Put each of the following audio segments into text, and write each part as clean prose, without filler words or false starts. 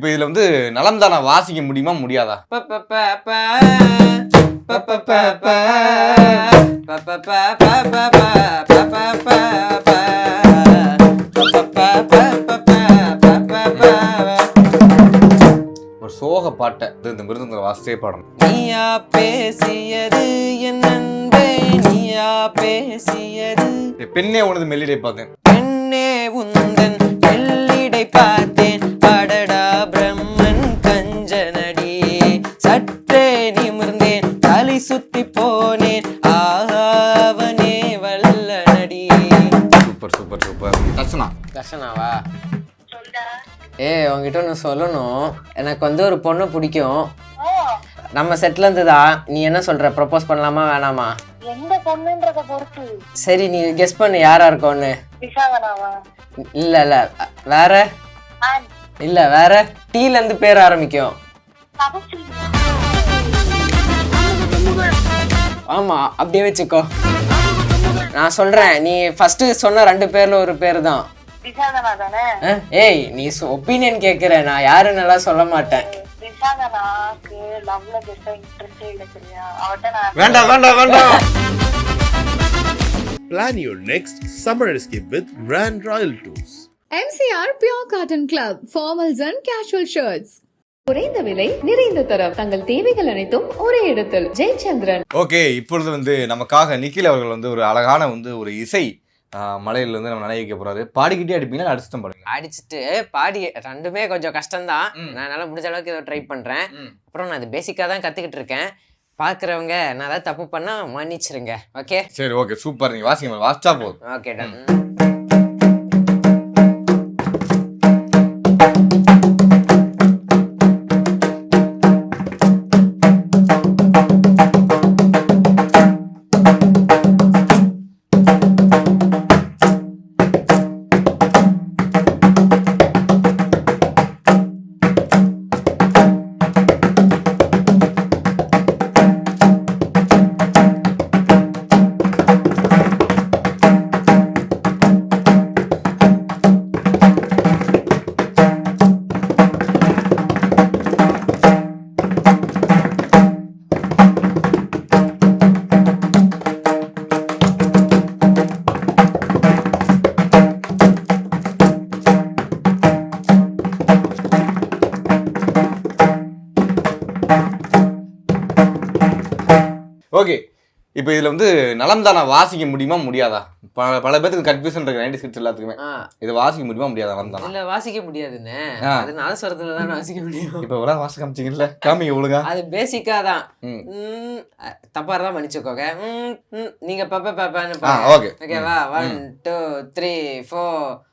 இப்போ இதுல வந்து நலம் தானா வாசிக்க முடியுமா முடியாதா? ஒரு சோக பாட்டை இந்த மிருதங்களை வாசிச்சே பாடணும். நீயா பேசியது என் அன்பே, நீயா பேசியது. பெண்ணே உனது மெல்லிடை பார்த்தேன், பெண்ணே உந்தன் மெல்லிடை பார்த்தேன். படடா பிரம்மன் கஞ்சனடி, சற்றே நிமிர்ந்தேன் தலை சுத்தி போனேன். ஆவனே வல்ல நடி. Super super super. தர்ஷனாவா? உங்ககிட்ட ஒன்று சொல்லணும். எனக்கு வந்து ஒரு பொண்ணு பிடிக்கும். நம்ம செட்ல இருந்துதான். நீ என்ன சொல்ற, ப்ரப்போஸ் பண்ணலாமா வேணாமா? எந்த பொண்ணுன்றத பொறுத்து. சரி, நீ கெஸ் பண்ணு யாரா இருக்கும்னு. விசாகனாவா? இல்ல வேற. இல்ல வேற. டீல இருந்து பேர் ஆரம்பிக்கும். ஆமா, அப்படியே வச்சுக்கோ. நான் சொல்றேன், நீ ஃபர்ஸ்ட் சொன்ன 2 பேர்ல ஒரு பேர் தான். விசாகனா தானே? ஏய், நீ ஒப்பீனியன் கேக்குற, நான் யாருன்னு எல்லாம் சொல்ல மாட்டேன். விசாகனாக்கு லவ்ல பேச இன்ட்ரெஸ்டே இல்ல, சரியா? அவட்ட நான் வேண்டாம். Plan your next summer escape with Rand Royal Tours. MCR Pure Cotton Club, formals and casual shirts. குறைந்த விலை நிறைந்த தரம், தங்கள் தேவைகள் அனைத்தும் ஒரே இடத்தில். ஜெயச்சந்திரன். ஓகே, இப்பொழுது வந்து நமக்காக நிக்கில் அவர்கள் வந்து ஒரு அழகான வந்து ஒரு இசை மலையில வந்து நம்ம நினைக்க போறாரு. பாடிக்கிட்டே அடிப்பீங்களா அடிச்சுட்டு பாடுங்க? அடிச்சுட்டு பாடி ரெண்டுமே கொஞ்சம் கஷ்டம்தான். நான் என்னால முடிஞ்ச அளவுக்கு இதை ட்ரை பண்றேன். அப்புறம் நான் இது பேசிக்கா தான் கத்துக்கிட்டு இருக்கேன். பாக்குறவங்க நான் ஏதாவது தப்பு பண்ணா மன்னிச்சிருங்க. ஓகே சரி, ஓகே, சூப்பர். நீங்க வாசிங்க, வாசிச்சா போதும். Okay done. ஓகே, இப்போ இதுல வந்து நலம் தானா வாசிக்க முடியுமா முடியாதா? பல பேருக்கு கன்ஃபியூஷன் இருக்கு 90s கிட்ஸ் எல்லாத்துக்குமே. இதை வாசிக்க முடியுமா முடியாதா? நலம் தானா? இல்ல, வாசிக்க முடியாதுன்னு. அது நாதஸ்வரத்துல தான் வாசிக்க முடியும். இப்போ ஒரு வாசிக்க காமிச்சிங்கல்ல, காமிங்க ஒழுங்கா. அது பேசிக்கா தான். தப்பா தான் மன்னிச்சுக்கோங்க. நீங்க பாப்பான்னு ஓகே ஓகேவா? 1 2 3 4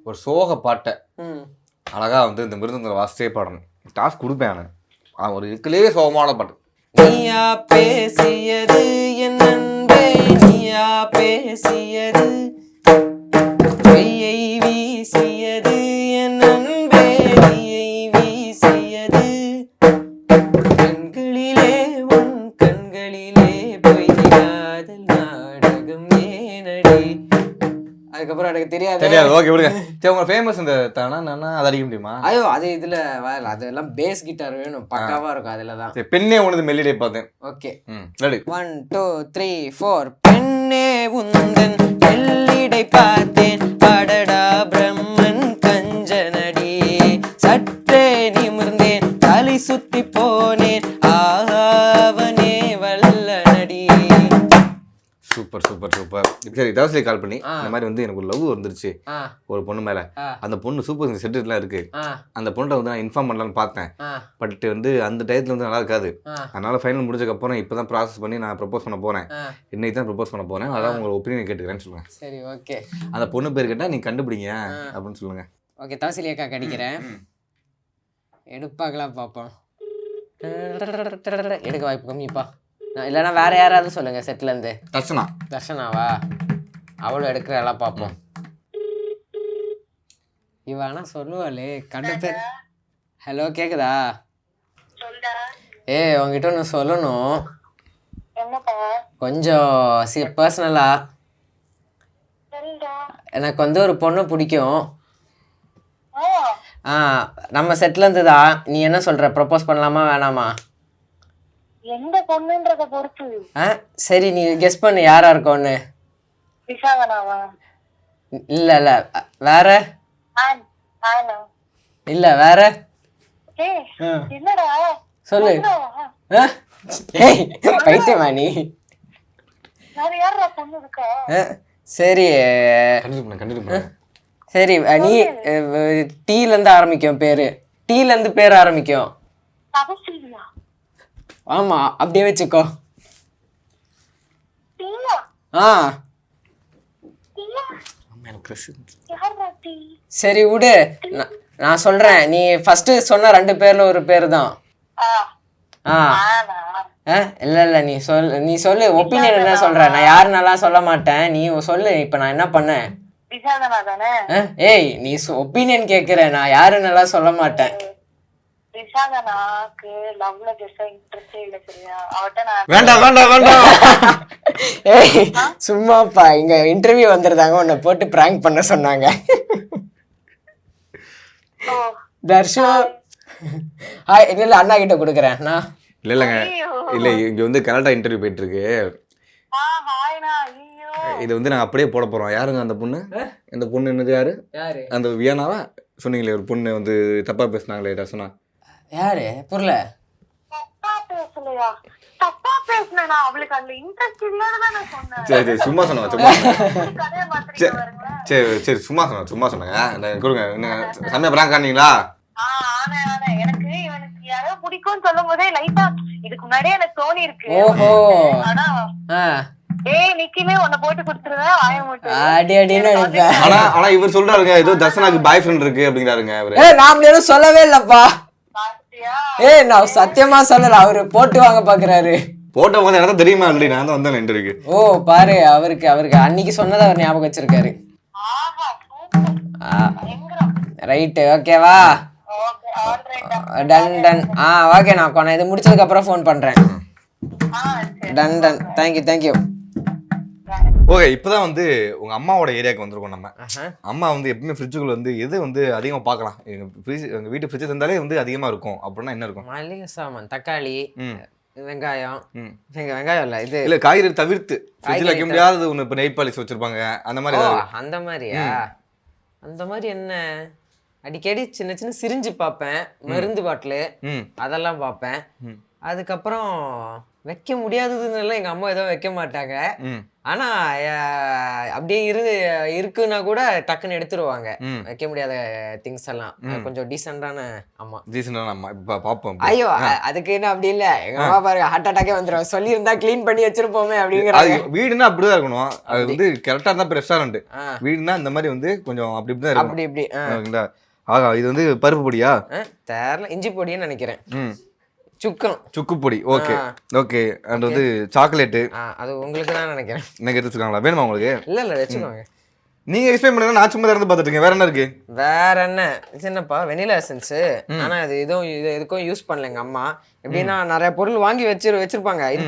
ஒரு சோக பாட்டை அழகா வந்து இந்த மிருதங்களை வாசிச்சே பாடணும். டாஸ்க் கொடுப்பேன். ஒரு இதுக்குள்ளேயே சோகமான பாட்டு. நீயா பேசியது என் அன்பே, நீயா பேசியது. கையை வீசியது என் அன்பே, கையை வீசியது. கண்களிலே உன் கண்களிலே பொய்யாதல் நாடகம் ஏனடி. அதுக்கப்புறம் எனக்கு தெரியாது. ஓகே விடுங்க. சரி, உங்க ஃபேமஸ் இந்த தானா அது அடிக்க முடியுமா? ஐயோ, அது இதுல அதெல்லாம் பேஸ் கிட்டார் வேணும், பக்காவா இருக்கும். அதுலதான். சரி, பெண்ணே உனது மெல்லிடை பார்த்தேன். Okay ready? 1 2 3 4. பெண்ணே உந்தன் மெல்லிடை பார்த்தேன். படடா பிரம்மன் கஞ்சனடி, சற்றே நிமிர்ந்தேன் தலை சுத்தி போனேன். ஆவனே வல்ல நடி. Super super super. சரி, தவசலி கால் பண்ணி இந்த மாதிரி வந்து எனக்கு ஒரு லவ் வந்துருச்சு ஒரு பொண்ணு மேல. அந்த பொண்ணு சூப்பர் செட்டுலாம் இருக்கு. அந்த பொண்ணை வந்து நான் இன்ஃபார்ம் பண்ணலான்னு பார்த்தேன். பட் வந்து அந்த டயத்துல வந்து நல்லா இருக்காது. அதனால ஃபைனல் முடிஞ்சதுக்கு அப்புறம் இப்பதான் ப்ராசஸ் பண்ணி நான் ப்ரப்போஸ் பண்ண போறேன். இன்னைக்கு தான் ப்ரப்போஸ் பண்ண போறேன். அதான் உங்களோட ஒப்பீனியன் கேட்டுக்கிறேன்னு சொல்லுங்க. சரி, ஓகே. அந்த பொண்ணு பேர் கேட்டா நீங்க கண்டுபிடிங்க அப்படின்னு சொல்லுங்க. ஓகே, தவசலி அக்கா கடிக்கிறேன். எடுப்பாக்கலாம் பார்ப்போம். எடுக்க வாய்ப்பு கம்மிப்பா. இல்லைன்னா வேற யாராவது சொல்லுங்க செட்ல இருந்து. தர்ஷனா. தர்ஷனாவா? அவளும் எடுக்கிறாளா பார்ப்போம். இவனா சொல்லுவாளே கண்டு. ஹலோ கேக்குதா? உங்ககிட்ட ஒன்று சொல்லணும். கொஞ்சம் பர்சனலா. எனக்கு வந்து ஒரு பொண்ணு பிடிக்கும். நம்ம செட்ல இருந்துதான். நீ என்ன சொல்ற, ப்ரப்போஸ் பண்ணலாமா வேணாமா? எந்த பொண்ணுன்றத பொறுத்து. சரி நீ கெஸ் பண்ணு யாரா இருக்கும்னு. இல்ல இல்ல வேற. இல்ல வேற. சொல்லு. பைத்தியமா நீ? சரி சரி நீ டீல இருந்து ஆரம்பிக்கும் பேரு. டீல இருந்து பேர் ஆரம்பிக்கும். ஆமா அப்படியே வச்சுக்கோ. சரி விடு, நான் சொல்றேன். நீ ஃபர்ஸ்ட் சொன்ன 2 பேர்ல ஒரு பேரு தான். இல்ல இல்ல நீ சொல்லு ஒப்பீனியன் என்ன சொல்ற. நான் யாருன்னெல்லாம் சொல்ல மாட்டேன், நீ சொல்லு. இப்ப நான் என்ன பண்ணேன்? ஏய் நீ ஒப்பீனியன் கேக்குற, நான் யாருன்னெல்லாம் சொல்ல மாட்டேன். ஏய் சும்மாப்பா, இங்க இன்டர்வியூ வந்துருந்தாங்க, உன்னை போட்டு பிராங்க் பண்ண சொன்னாங்க. தர்ஷு இல்ல அண்ணா கிட்ட கொடுக்குறேன் நான். இல்லைங்க இல்லை, இங்கே வந்து கரெக்டாக இன்டர்வியூ போயிட்டு இருக்கு. இது வந்து நாங்கள் அப்படியே போட போகிறோம். யாருங்க அந்த பொண்ணு? அந்த பொண்ணு என்னது யாரு? அந்த வியானாவா சொன்னீங்களே ஒரு பொண்ணு வந்து தப்பாக பேசுனாங்களே தர்ஷனா? யாரு புரியல? சரி சரி சும்மா சொன்னேன் சும்மா. சரி சரி சும்மா சொன்னேங்க. கொடுங்க செம்மையா பிராங்க் காணீங்களா? எனக்கு இவனுக்கு யாரோ பிடிக்கும்னு சொல்லும் போதே லைட்டா இதுக்கு முன்னாடியே எனக்கு தோணி இருக்கு. ஓஹோ. ஆனா நிக்கிலே உன்னை போட்டு கொடுத்துருவேன். ஆனா இவர் சொல்றாருங்க ஏதோ தர்ஷனாக்கு பாய் ஃப்ரெண்ட் இருக்கு அப்படிங்கிறாருங்க அவரு. நான் எதுவும் சொல்லவே இல்லப்பா. நான் சத்தியமா சொல்லல. அவரு போட்டு வாங்க பாக்குறாரு. போட்டோ வந்து எனக்கு தெரியுமா? இல்லையா நான் தான் வந்தேன் இன்டர்வியூக்கு. ஓ பாரு, அவருக்கு அன்னைக்கு சொன்னதை அவர் ஞாபகம் வச்சிருக்காரு. ரைட்டு ஓகேவா? Done done. ஓகே, நான் இது முடிச்சதுக்கு அப்புறம் ஃபோன் பண்றேன். Done done. தேங்க்யூ. ஓகே, இப்போதான் வந்து உங்க அம்மாவோட ஏரியாவுக்கு வந்திருக்கோம் நம்ம. அம்மா வந்து எப்பவுமே ஃப்ரிட்ஜுக்குள்ள வந்து எது வந்து அதிகமாக பார்க்கலாம். எங்க வீட்டு ஃப்ரிட்ஜ் இருந்தாலே வந்து அதிகமாக இருக்கும். அப்படின்னா என்ன இருக்கும்? மளிகை சாமான், தக்காளி, வெங்காயம். வெங்காயம் இல்ல, இது இல்ல காய்கறி தவிர்த்து ஃப்ரிட்ஜ்ல வைக்க முடியாதது ஒன்று. இப்போ நெய் பாலிஷ் வச்சிருப்பாங்க அந்த மாதிரி. அந்த மாதிரியா? அந்த மாதிரி என்ன, அடிக்கடி சின்ன சின்ன சிரிஞ்சு பார்ப்பேன், மருந்து பாட்டிலு அதெல்லாம் பார்ப்பேன். அதுக்கப்புறம் வைக்க முடியாததுன்னு எங்க அம்மா எதுவும் வைக்க மாட்டாங்க. ஆனா அப்படியே இருக்குன்னா கூட டக்குன்னு எடுத்துருவாங்க. வைக்க முடியாத திங்ஸ் எல்லாம். கொஞ்சம் டீசென்டான அம்மா. இப்ப பாப்போம். ஐயோ அதுக்கு என்ன அப்படி இல்ல, எங்க அம்மா பாருங்க ஹார்ட் அட்டாக்கே வந்துடும். சொல்லி இருந்தா கிளீன் பண்ணி வச்சிருப்போமே அப்படிங்கிறாங்க. வீடுனா அப்படிதான் இருக்கணும். அது வந்து கரெக்டா இருந்தா ரெஸ்டாரண்ட். வீடுனா இந்த மாதிரி வந்து கொஞ்சம் அப்படி இப்படிதான் இருக்கும். அப்படி ஆகா, இது வந்து பருப்பு பொடியா? தெரியல, இஞ்சி பொடின்னு நினைக்கிறேன். சுக்கு பொடி. ஓகே. அண்ட் வந்து சாக்லேட்டு. அது உங்களுக்கு தான் நினைக்கிறேன். எனக்கு எடுத்துக்காங்களா? வேணுமா உங்களுக்கு? இல்ல வச்சுக்கோங்க. நீங்க எக்ஸ்பிளைன் பண்ணுங்க, நான் சும்மா இருந்து பார்த்துட்டு. வேற என்ன இருக்கு? வேற என்ன சின்னப்பா, வெனிலா எசன்ஸ். ஆனா இது எதுக்கும் யூஸ் பண்ணல எங்க அம்மா. எப்படின்னா நிறைய பொருள் வாங்கி வச்சிருப்பாங்க. இது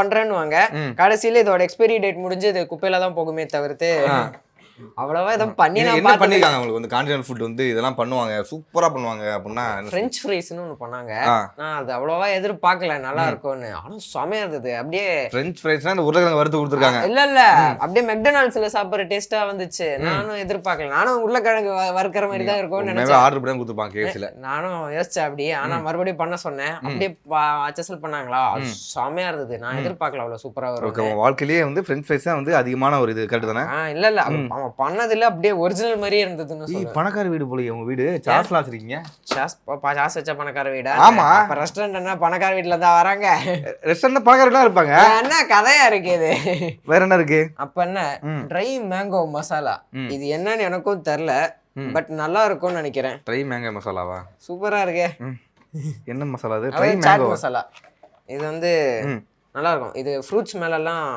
பண்றேன்னுவாங்க. கடைசியில இதோட எக்ஸ்பைரி டேட் முடிஞ்சு இது குப்பையில தான் போகுமே தவிர்த்து அவ்வளவா எதுவும் பண்ணி என்ன பண்ணிருக்காங்க. உங்களுக்கு வந்து கான்டினென்டல் ஃபுட் வந்து இதெல்லாம் பண்ணுவாங்க, சூப்பரா பண்ணுவாங்க. அப்படின்னா ஃப்ரெஞ்ச் ஃப்ரைஸ்னு ஒன்று பண்ணாங்க. நான் அது அவ்வளவா எதிர்பார்க்கல நல்லா இருக்கும்னு. ஆனா செமையா இருந்தது. அப்படியே ஃப்ரெஞ்ச் ஃப்ரைஸ்னா இந்த உருளைக்கிழங்கு வறுத்து கொடுத்துருக்காங்க. இல்ல அப்படியே மெக்டொனால்ட்ஸ்ல சாப்பிடுற டேஸ்டா வந்துச்சு. நானும் எதிர்பார்க்கல. நானும் உருளைக்கிழங்கு வறுக்கிற மாதிரி தான் இருக்கும்னு நினைச்சேன். ஆர்டர் பண்ணி கொடுத்துருப்பாங்க கேஸ்ல. நானும் யோசிச்சேன் அப்படியே. ஆனா மறுபடியும் பண்ண சொன்னேன். அப்படியே அச்சசல் பண்ணாங்களா, செமையா இருந்தது. நான் எதிர்பார்க்கல அவ்வளவு சூப்பரா வரும். வாழ்க்கையிலேயே வந்து ஃப்ரெஞ்ச் ஃப்ரைஸ் தான் வந்து அதிகமான ஒரு இது. கரெக்ட் தானே? இல்ல பண்ணதுல அப்படியே ஒரிஜினல் மாதிரியே இருந்ததுன்னு சொல்லுவேன். பணக்கார வீடு போல உங்க வீடு. சாஸ்லாம் வச்சிருக்கீங்க? சாஸ் வச்ச பணக்கார வீடா? ஆமா. ரெஸ்டாரண்ட் என்ன பணக்கார வீட்டுல தான் வராங்க? ரெஸ்டாரண்ட் பணக்கார வீட்டுல இருப்பாங்க. என்ன கதையா இருக்கு இது? வேற என்ன இருக்கு? அப்ப என்ன ட்ரை மேங்கோ மசாலா. இது என்னன்னு எனக்கும் தெரியல, பட் நல்லா இருக்கும்னு நினைக்கிறேன். ட்ரை மேங்கோ மசாலாவா? சூப்பரா இருக்கே. என்ன மசாலா அது? அதாவது ட்ரை சாட் மேங்கோ. மசாலா. இது வந்து நல்லா இருக்கும். இது ஃப்ரூட்ஸ் மேலெல்லாம்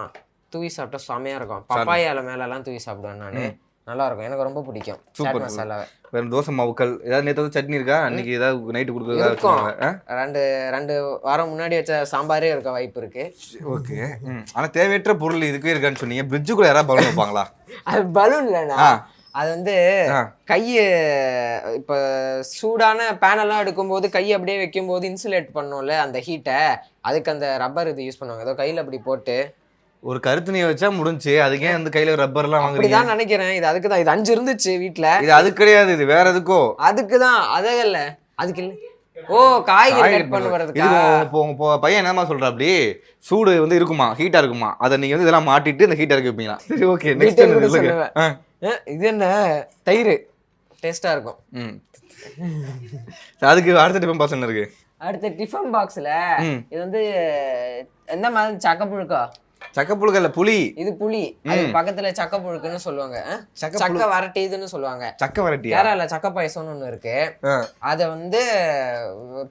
தூவி சாப்பிட்டா செமையா இருக்கும். பப்பாயால மேலெல்லாம் தூவி சாப்பிடுவேன் நான். நல்லா இருக்கும், எனக்கு ரொம்ப பிடிக்கும் சாட் மசாலாவை. வேற தோசை மாவுக்கள் ஏதாவது நேற்று சட்னி இருக்கா? அன்னைக்கு ஏதாவது நைட்டு கொடுக்குறதா இருக்கும். ரெண்டு வாரம் முன்னாடி வச்ச சாம்பாரே இருக்க வாய்ப்பு இருக்கு. ஓகே. ஆனா தேவையற்ற பொருள் இதுக்கே இருக்கான்னு சொன்னீங்க. பிரிட்ஜுக்குள்ள யாராவது பலூன் வைப்பாங்களா? அது பலூன் இல்லைண்ணா, அது வந்து கையை இப்போ சூடான பேனெல்லாம் எடுக்கும்போது கையை அப்படியே வைக்கும்போது இன்சுலேட் பண்ணும்ல அந்த ஹீட்டை, அதுக்கு அந்த ரப்பர் இது யூஸ் பண்ணுவாங்க. ஏதோ கையில் அப்படி போட்டு ஒரு கருத்துணியை வச்சா முடிஞ்சு. அதுக்கே அந்த கையில ரப்பர்லாம் வாங்குறீங்க? அப்படிதான் நினைக்கிறேன். இது அதுக்கு தான். இது 5 இருந்துச்சு வீட்டுல. இது அது கிடையாது, இது வேற எதுக்கோ. அதுக்கு தான். அதே இல்ல, அதுக்கு இல்ல. ஓ, காய்கறி கட் பண்ணுறதுக்கு. இது பையன் என்னமா சொல்ற? அப்படி சூடு வந்து இருக்குமா, ஹீட்டா இருக்குமா, அதை நீங்க வந்து இதெல்லாம் மாட்டிட்டு இந்த ஹீட்டா இறக்கி வைப்பீங்களா? சரி, ஓகே. நெக்ஸ்ட் இது என்ன தயிர் டேஸ்டா இருக்கும். அதுக்கு அடுத்த டிஃபன் பாக்ஸ் என்ன இருக்கு? அடுத்த டிஃபன் பாக்ஸ்ல இது வந்து எந்த மாதிரி சக்கப்புழுக்கா? சக்கப்புழுக்கல்ல, புளி. இது புளி. அது பக்கத்துல சக்கப்புழுக்குன்னு சொல்லுவாங்க. சக்க வரட்டிதுன்னு சொல்லுவாங்க. சக்க வரட்டியா? கேரளால சக்க பாயசம்னு ஒண்ணு இருக்கு. அத வந்து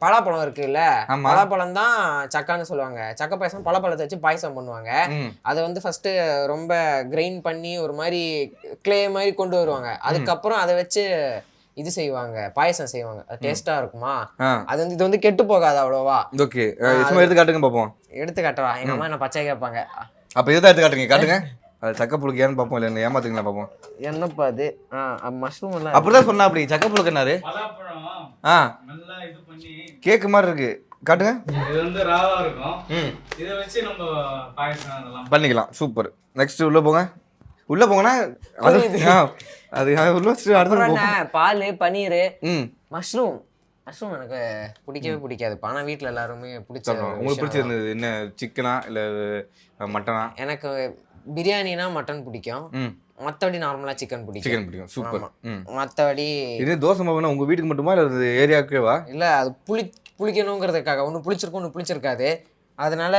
பலாப்பழம் இருக்குல்ல, பலாப்பழம் தான் சக்கான்னு சொல்லுவாங்க. சக்க பாயசம் பலாப்பழத்தை வச்சு பாயசம் பண்ணுவாங்க. அதை வந்து ஃபர்ஸ்ட் ரொம்ப கிரைண்ட் பண்ணி ஒரு மாதிரி கிளே மாதிரி கொண்டு வருவாங்க. அதுக்கப்புறம் அதை வச்சு இது செய்வாங்க, பாயசம் செய்வாங்க. அது டேஸ்டா இருக்குமா? அது வந்து இது வந்து கெட்டு போகாது அவ்வளோவா. ஓகே, எடுத்து காட்டுங்க பாப்போம். எடுத்து காட்டவா? எங்க அம்மா என்ன பச்சை கேட்பாங்க. அப்ப இதுதான் எடுத்து காட்டுங்க. காட்டுங்க. அது சக்கப்புழுக்கு ஏன்னு பாப்போம். இல்ல ஏமாத்துங்களா பாப்போம். என்னப்பா அது? மஷ்ரூம் எல்லாம் அப்படிதான் சொன்னா. அப்படி சக்கப்புழுக்குனாரு கேக்கு மாதிரி இருக்கு. காட்டுங்க. இது வந்து ராவா இருக்கும். இத வச்சு நம்ம பாயசம் அதெல்லாம் பண்ணிக்கலாம். சூப்பர். நெக்ஸ்ட் உள்ள போங்க. உள்ள போங்கனா அது உள்ள வச்சு அடுத்து பால், பனீர், மஷ்ரூம். மஷ்ரூம் எனக்கு பிடிக்கவே பிடிக்காது. ஆனா வீட்டுல எல்லாருமே பிடிச்சது. உங்களுக்கு பிடிச்சிருந்தது என்ன? சிக்கனா இல்ல மட்டனா? எனக்கு பிரியாணினா மட்டன் பிடிக்கும். மத்தபடி நார்மலா சிக்கன் பிடிக்கும். சூப்பர். மத்தபடி இது தோசை மாவுனா உங்க வீட்டுக்கு மட்டுமா இல்ல ஏரியாவுக்கேவா? இல்ல, அது புளிக்கணுங்கிறதுக்காக. ஒண்ணு புளிச்சிருக்கும், ஒண்ணு புளிச்சிருக்காது. அதனால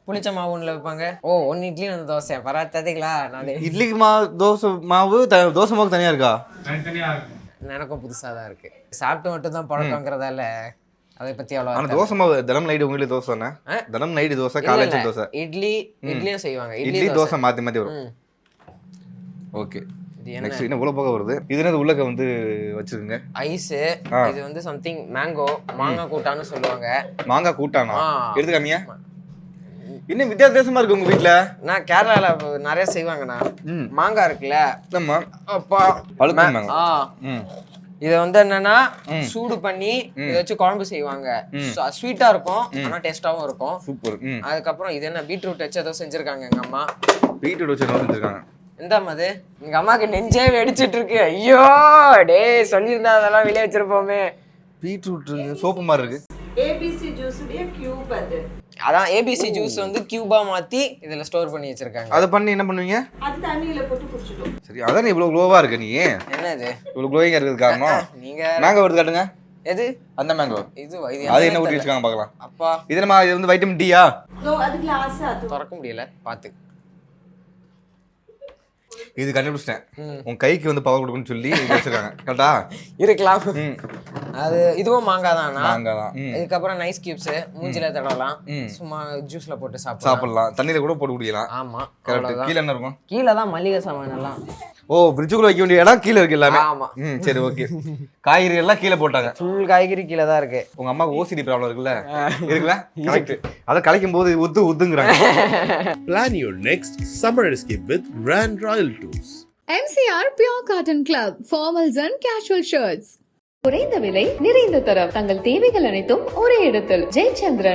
புளிச்ச மாவு ஒண்ணுல வைப்பாங்க. ஓ, 1 இட்லி 1 தோசை. பராத்ததுங்களா? நான் இட்லிக்கு மாவு, தோசை மாவு தனியா இருக்கா? தனியா இருக்கும். எனக்கும் புதுசா தான் இருக்கு. சாப்பிட்டு மட்டும் தான் பழக்கங்கிறதால அதை பத்தி அவ்வளோ. ஆனா தோசை மாவு தினம் நைட்டு உங்க வீட்டுல தோசை தானே? தினம் நைட்டு தோசை, காலையில தோசை. இட்லியும் செய்வாங்க. இட்லி தோசை மாத்தி மாத்தி வரும். ஓகே. நெக்ஸ்ட் என்ன உள்ள போக வருது? இது என்ன உள்ளக்க வந்து வச்சிருங்க? ஐஸ். இது வந்து சம்திங் மாங்காய் கூட்டான்னு சொல்லுவாங்க. மாங்காய் கூட்டானா? எடுத்துக்காமியா? இன்னும் வித்தியாசமா இருக்கு உங்க வீட்டுல. நான் கேரளால நிறைய செய்வாங்கண்ணா. மாங்காய் இருக்குல்ல, நம்ம அப்பா இத வந்து என்னன்னா சூடு பண்ணி இத வச்சு குழம்பு செய்வாங்க. ஸ்வீட்டா இருக்கும், ஆனா டேஸ்டாவும் இருக்கும். சூப்பர். அதுக்கப்புறம் இது என்ன பீட்ரூட் வச்சு ஏதோ செஞ்சிருக்காங்க எங்க அம்மா. பீட்ரூட் வச்சு என்ன செஞ்சிருக்காங்க? இந்த மாதிரி எங்க அம்மாக்கு நெஞ்சே வெடிச்சிட்டு இருக்கு. ஐயோ டேய், சொல்லியிருந்தா அதெல்லாம் வெளியே வச்சிருப்போமே. பீட்ரூட் சோப்பு மாதிரி இருக்கு. ABC juice cube. அது அதான் ஏபிசி ஜூஸ் வந்து கியூபா மாத்தி இதுல ஸ்டோர் பண்ணி வச்சிருக்காங்க. அதை பண்ணி என்ன பண்ணுவீங்க? அது தண்ணியில போட்டு குடிச்சிட்டோம். சரி, அதான் இவ்வளவு க்ளோவா இருக்கு. நீ என்ன இது இவ்வளவு க்ளோயிங்கா இருக்கிறது காரணம்? நீங்க மேங்கோ எடுத்து காட்டுங்க. எது அந்த மேங்கோ? இது அது என்ன ஊத்தி வச்சிருக்காங்க பார்க்கலாம். அப்பா, இது நம்ம இது வந்து வைட்டமின் டியா? அது கிளாஸ். அது திறக்க முடியல, பாத்து. இது கண்டுபிடிச்சிட்டேன். உன் கைக்கு வந்து பவர் கொடுக்குன்னு சொல்லி வச்சிருக்காங்க. கரெக்டா இருக்கலாம். அது இதுவும் மாங்காய் தான். மாங்காய் தான். இதுக்கப்புறம் நைஸ் கியூப்ஸ் மூஞ்சில தடவலாம், சும்மா ஜூஸ்ல போட்டு சாப்பிடலாம், தண்ணியில கூட போட்டு குடிக்கலாம். ஆமா, கரெக்ட். கீழ என்ன இருக்கும்? கீழே தான் மல்லிகை சாமான் எல்லாம். ஓ, ஃப்ரிட்ஜுக்குள்ள வைக்க வேண்டிய இடம் கீழ இருக்கு எல்லாமே. ஆமா. சரி, ஓகே. காய்கறி எல்லாம் கீழ போட்டாங்க. ஃபுல் காய்கறி கீழ தான் இருக்கு. உங்க அம்மாக்கு ஓசிடி ப்ராப்ளம் இருக்குல்ல? இருக்குல்ல? கரெக்ட். அத கலைக்கும் போது உத்துங்கறாங்க. Plan your next summer escape with Grand Royal Tours. MCR Pure Cotton Club, formals and casual shirts. குறைந்த விலை, நிறைந்த தரம். தங்கள் தேவைகள் அனைத்தும் ஒரே இடத்தில். ஜெயச்சந்திரன்.